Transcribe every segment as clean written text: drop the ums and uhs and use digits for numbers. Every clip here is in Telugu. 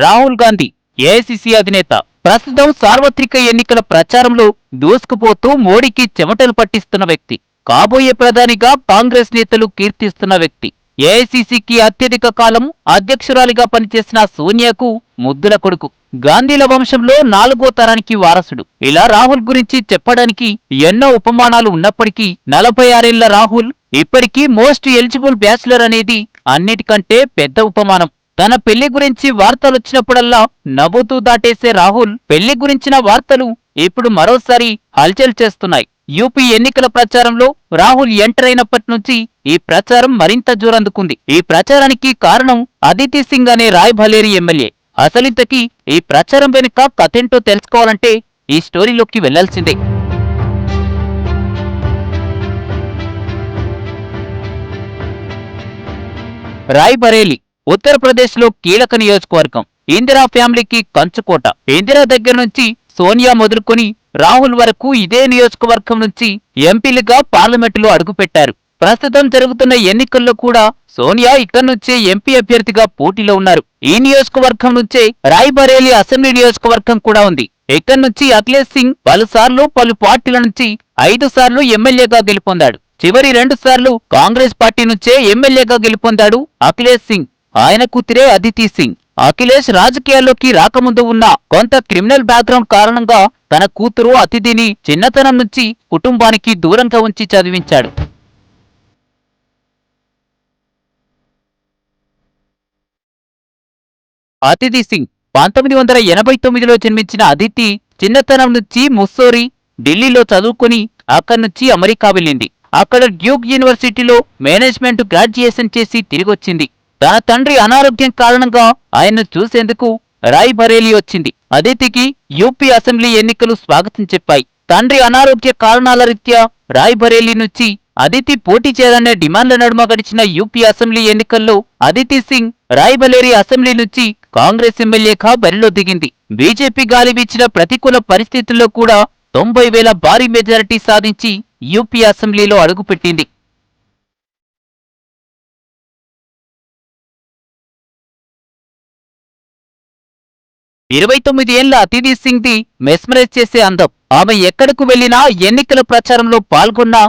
రాహుల్ గాంధీ ఏఐసిసి అధినేత ప్రస్తుతం సార్వత్రిక ఎన్నికల ప్రచారంలో దూసుకుపోతూ మోడీకి చెమటలు పట్టిస్తున్న వ్యక్తి. కాబోయే ప్రధానిగా కాంగ్రెస్ నేతలు కీర్తిస్తున్న వ్యక్తి. ఏఐసిసికి అత్యధిక కాలం అధ్యక్షురాలిగా పనిచేసిన సోనియాకు ముద్దుల కొడుకు. గాంధీల వంశంలో 4వ తరానికి వారసుడు. ఇలా రాహుల్ గురించి చెప్పడానికి ఎన్నో ఉపమానాలు ఉన్నప్పటికీ 46 ఏళ్ల రాహుల్ ఇప్పటికీ మోస్ట్ ఎలిజిబుల్ బ్యాచిలర్ అనేది అన్నిటికంటే పెద్ద ఉపమానం. తన పెళ్లి గురించి వార్తలొచ్చినప్పుడల్లా నవ్వుతూ దాటేసే రాహుల్ పెళ్లి గురించిన వార్తలు ఇప్పుడు మరోసారి హల్చల్ చేస్తున్నాయి. యూపీ ఎన్నికల ప్రచారంలో రాహుల్ ఎంటర్ అయినప్పటి నుంచి ఈ ప్రచారం మరింత జోరందుకుంది. ఈ ప్రచారానికి కారణం అదితి సింగ్ అనే రాయ్బరేలీ ఎమ్మెల్యే. అసలింతకీ ఈ ప్రచారం వెనుక కథేంటో తెలుసుకోవాలంటే ఈ స్టోరీలోకి వెళ్లాల్సిందే. రాయ్బరేలీ ఉత్తరప్రదేశ్ లో కీలక నియోజకవర్గం. ఇందిరా ఫ్యామిలీకి కంచుకోట. ఇందిరా దగ్గర నుంచి సోనియా మొదలుకొని రాహుల్ వరకు ఇదే నియోజకవర్గం నుంచి ఎంపీలుగా పార్లమెంటులో అడుగుపెట్టారు. ప్రస్తుతం జరుగుతున్న ఎన్నికల్లో కూడా సోనియా ఇక్కడి నుంచే ఎంపీ అభ్యర్థిగా పోటీలో ఉన్నారు. ఈ నియోజకవర్గం నుంచే రాయ్బరేలీ అసెంబ్లీ నియోజకవర్గం కూడా ఉంది. ఇక్కడి నుంచి అఖిలేష్ సింగ్ పలుసార్లు పలు పార్టీల నుంచి 5 సార్లు ఎమ్మెల్యేగా గెలుపొందాడు. చివరి 2 సార్లు కాంగ్రెస్ పార్టీ నుంచే ఎమ్మెల్యేగా గెలుపొందాడు అఖిలేష్ సింగ్. ఆయన కూతురే అదితి సింగ్. అఖిలేష్ రాజకీయాల్లోకి రాకముందు ఉన్న కొంత క్రిమినల్ బ్యాక్గ్రౌండ్ కారణంగా తన కూతురు అతిథిని చిన్నతనం నుంచి కుటుంబానికి దూరంగా ఉంచి చదివించాడు. అతిథి సింగ్ 1989లో జన్మించిన అదితి చిన్నతనం నుంచి ముస్సోరీ, ఢిల్లీలో చదువుకుని అక్కడి నుంచి అమెరికా వెళ్ళింది. అక్కడ డ్యూక్ యూనివర్సిటీలో మేనేజ్మెంట్ గ్రాడ్యుయేషన్ చేసి తిరిగొచ్చింది. తన తండ్రి అనారోగ్యం కారణంగా ఆయన్ను చూసేందుకు రాయ్బరేలీ వచ్చింది. అదితికి యూపీ అసెంబ్లీ ఎన్నికలు స్వాగతం చెప్పాయి. తండ్రి అనారోగ్య కారణాల రీత్యా రాయ్బరేలీ నుంచి అదితి పోటీ చేయాలనే డిమాండ్ల నడుమ గడిచిన యూపీ అసెంబ్లీ ఎన్నికల్లో అదితి సింగ్ రాయ్బరేలీ అసెంబ్లీ నుంచి కాంగ్రెస్ ఎమ్మెల్యేగా బరిలో దిగింది. బీజేపీ గాలివీచిన ప్రతికూల పరిస్థితుల్లో కూడా 90,000 భారీ మెజారిటీ సాధించి యూపీ అసెంబ్లీలో అడుగుపెట్టింది. 29 ఏళ్ల అతిథి సింగ్ ది మెస్మరైజ్ చేసే అందం. ఆమె ఎక్కడకు వెళ్లినా ఎన్నికల ప్రచారంలో పాల్గొన్నా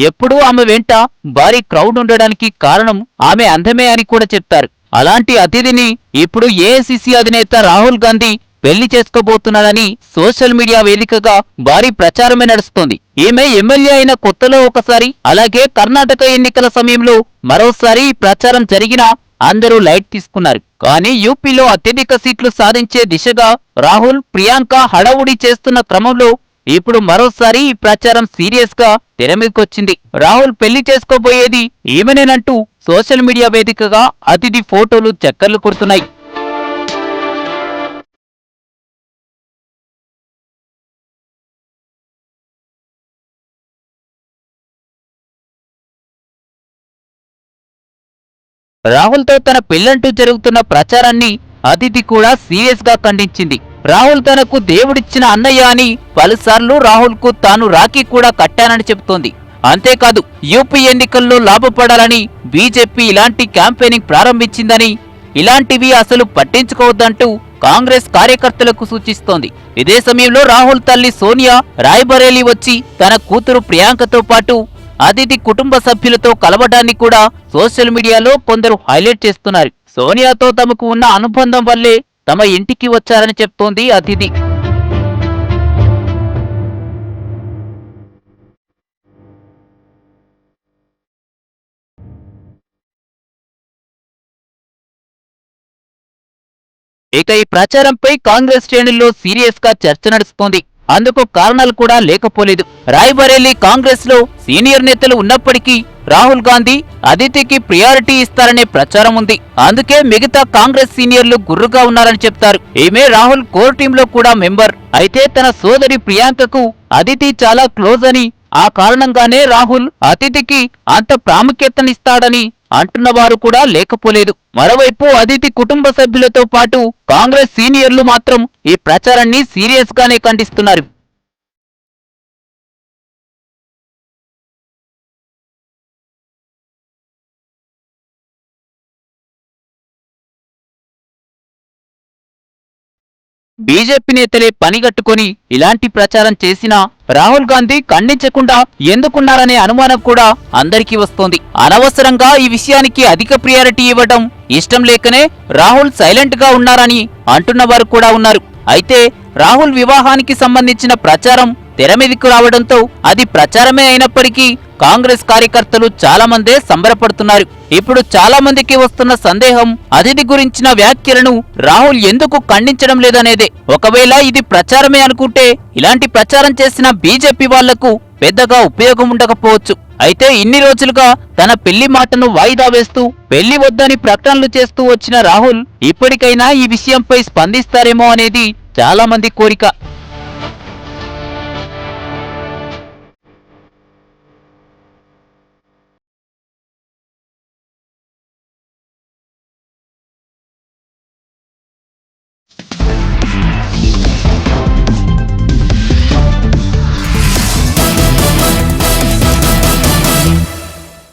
ఎప్పుడూ ఆమె వెంట భారీ క్రౌడ్ ఉండడానికి కారణం ఆమె అందమే అని కూడా చెప్తారు. అలాంటి అతిథిని ఇప్పుడు ఏఐసిసి అధినేత రాహుల్ గాంధీ పెళ్లి చేసుకోబోతున్నాడని సోషల్ మీడియా వేదికగా భారీ ప్రచారమే నడుస్తోంది. ఈమె ఎమ్మెల్యే అయిన కొత్తలో ఒకసారి, అలాగే కర్ణాటక ఎన్నికల సమయంలో మరోసారి ఈ ప్రచారం జరిగినా అందరూ లైట్ తీసుకున్నారు. కానీ యూపీలో అత్యధిక సీట్లు సాధించే దిశగా రాహుల్, ప్రియాంక హడావుడి చేస్తున్న క్రమంలో ఇప్పుడు మరోసారి ఈ ప్రచారం సీరియస్ గా తెరమీదకొచ్చింది. రాహుల్ పెళ్లి చేసుకోబోయేది ఈమెనేనంటూ సోషల్ మీడియా వేదికగా అతిథి ఫోటోలు చక్కర్లు కొడుతున్నాయి. రాహుల్ తో తన పెళ్లంటూ జరుగుతున్న ప్రచారాన్ని అదితి కూడా సీరియస్ గా ఖండించింది. రాహుల్ తనకు దేవుడిచ్చిన అన్నయ్య అని పలుసార్లు రాహుల్ కు తాను రాఖీ కూడా కట్టానని చెబుతోంది. అంతేకాదు యూపీ ఎన్నికల్లో లాభపడాలని బీజేపీ ఇలాంటి క్యాంపెయినింగ్ ప్రారంభించిందని, ఇలాంటివి అసలు పట్టించుకోవద్దంటూ కాంగ్రెస్ కార్యకర్తలకు సూచిస్తోంది. ఇదే సమయంలో రాహుల్ తల్లి సోనియా రాయ్బరేలీ వచ్చి తన కూతురు ప్రియాంకతో పాటు అదితి కుటుంబ సభ్యులతో కలవడాన్ని కూడా సోషల్ మీడియాలో కొందరు హైలైట్ చేస్తున్నారు. సోనియాతో తమకు ఉన్న అనుబంధం వల్లే తమ ఇంటికి వచ్చారని చెప్తోంది అతిథి. ఇక ఈ ప్రచారంపై కాంగ్రెస్ శ్రేణుల్లో సీరియస్ గా చర్చ నడుస్తోంది. అందుకు కారణాలు కూడా లేకపోలేదు. రాయ్బరేలీ కాంగ్రెస్ లో సీనియర్ నేతలు ఉన్నప్పటికీ రాహుల్ గాంధీ అదితికి ప్రియారిటీ ఇస్తారనే ప్రచారం ఉంది. అందుకే మిగతా కాంగ్రెస్ సీనియర్లు గుర్రుగా ఉన్నారని చెప్తారు. ఈమె రాహుల్ కోర్ టీమ్ లో కూడా మెంబర్. అయితే తన సోదరి ప్రియాంకకు అదితి చాలా క్లోజ్ అని, ఆ కారణంగానే రాహుల్ అతిథికి అంత ప్రాముఖ్యతనిస్తాడని అంటున్నవారు కూడా లేకపోలేదు. మరోవైపు అదితి కుటుంబ సభ్యులతో పాటు కాంగ్రెస్ సీనియర్లు మాత్రం ఈ ప్రచారాన్ని సీరియస్ గానే ఖండిస్తున్నారు. బీజేపీ నేతలే పనిగట్టుకొని ఇలాంటి ప్రచారం చేసినా రాహుల్ గాంధీ ఖండించకుండా ఎందుకున్నారనే అనుమానం కూడా అందరికీ వస్తోంది. అనవసరంగా ఈ విషయానికి అధిక ప్రియారిటీ ఇవ్వడం ఇష్టం లేకనే రాహుల్ సైలెంట్ గా ఉన్నారని అంటున్న వారు కూడా ఉన్నారు. అయితే రాహుల్ వివాహానికి సంబంధించిన ప్రచారం తెర మీదకు రావడంతో అది ప్రచారమే అయినప్పటికీ కాంగ్రెస్ కార్యకర్తలు చాలా మందే సంబరపడుతున్నారు. ఇప్పుడు చాలా మందికి వస్తున్న సందేహం అతిథి గురించిన వ్యాఖ్యలను రాహుల్ ఎందుకు ఖండించడం లేదనేదే. ఒకవేళ ఇది ప్రచారమే అనుకుంటే ఇలాంటి ప్రచారం చేసిన బీజేపీ వాళ్లకు పెద్దగా ఉపయోగం ఉండకపోవచ్చు. అయితే ఇన్ని రోజులుగా తన పెళ్లి మాటను వాయిదా వేస్తూ పెళ్లి వద్దని ప్రకటనలు చేస్తూ వచ్చిన రాహుల్ ఇప్పటికైనా ఈ విషయంపై స్పందిస్తారేమో అనేది చాలా మంది కోరిక.